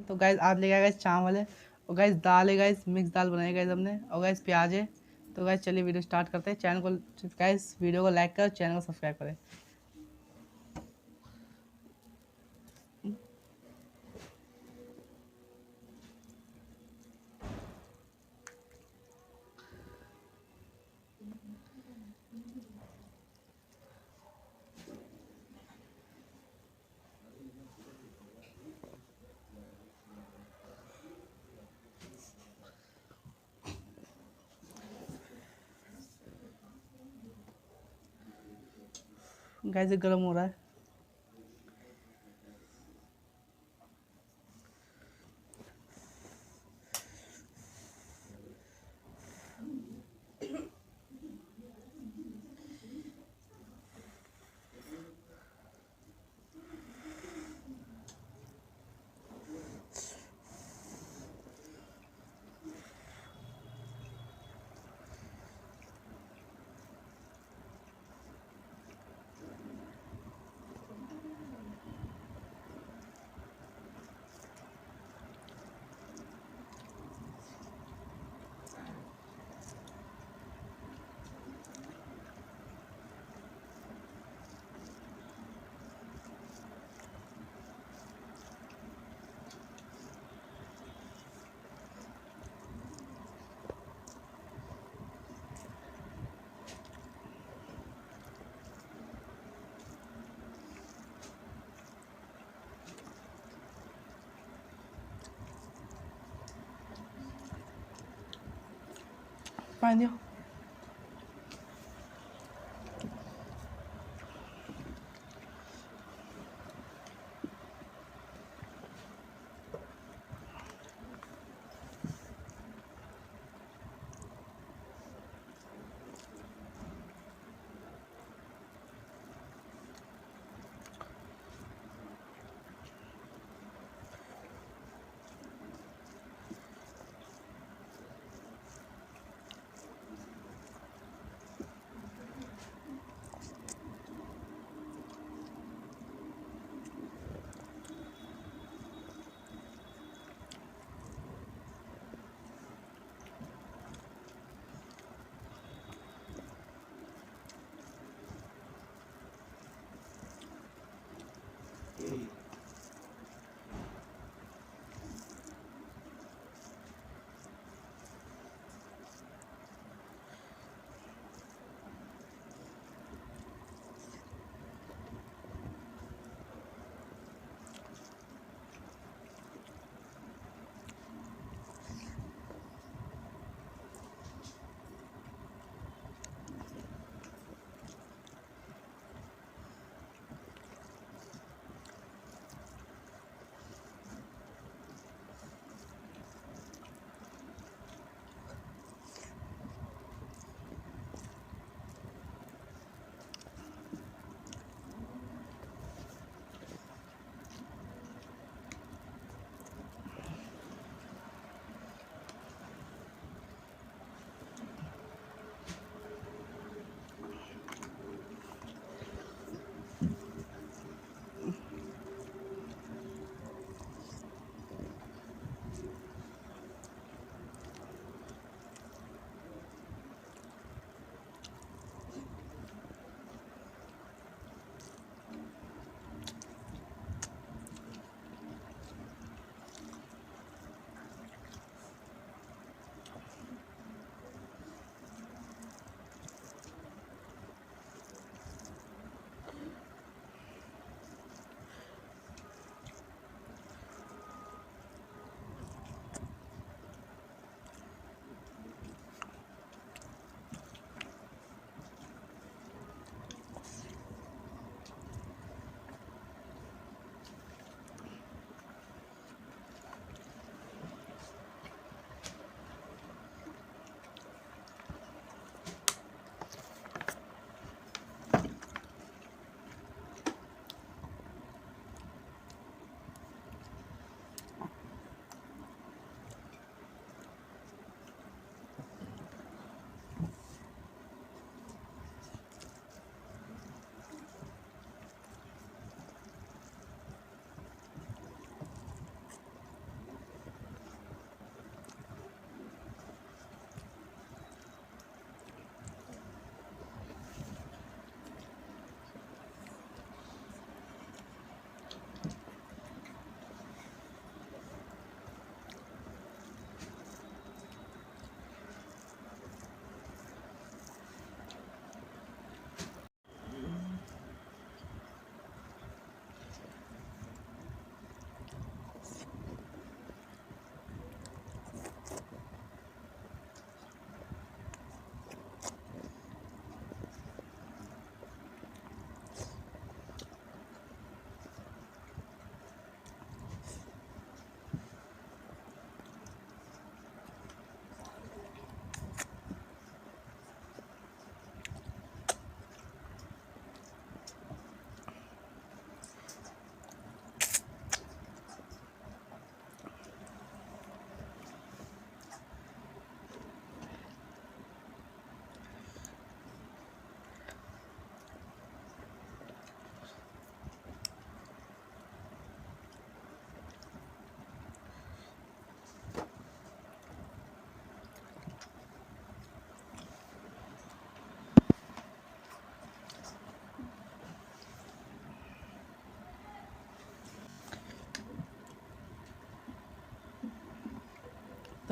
तो गाइस आज लेके आया गाइस चावल है और गाइस दाल है गाइस, मिक्स दाल बनाई गाइस हमने, और गाइस प्याज है। तो गाइस चलिए वीडियो स्टार्ट करते हैं। चैनल को गाइस वीडियो को लाइक करो, चैनल को सब्सक्राइब करें। गाइस ये गर्म हो रहा है। पानी दियो।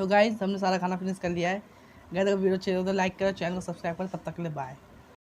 तो गाइज़ हमने सारा खाना फिनिश कर लिया है। गाइज़ अगर वीडियो अच्छी लगे तो लाइक करो, चैनल को सब्सक्राइब करो। तब तक के लिए बाय।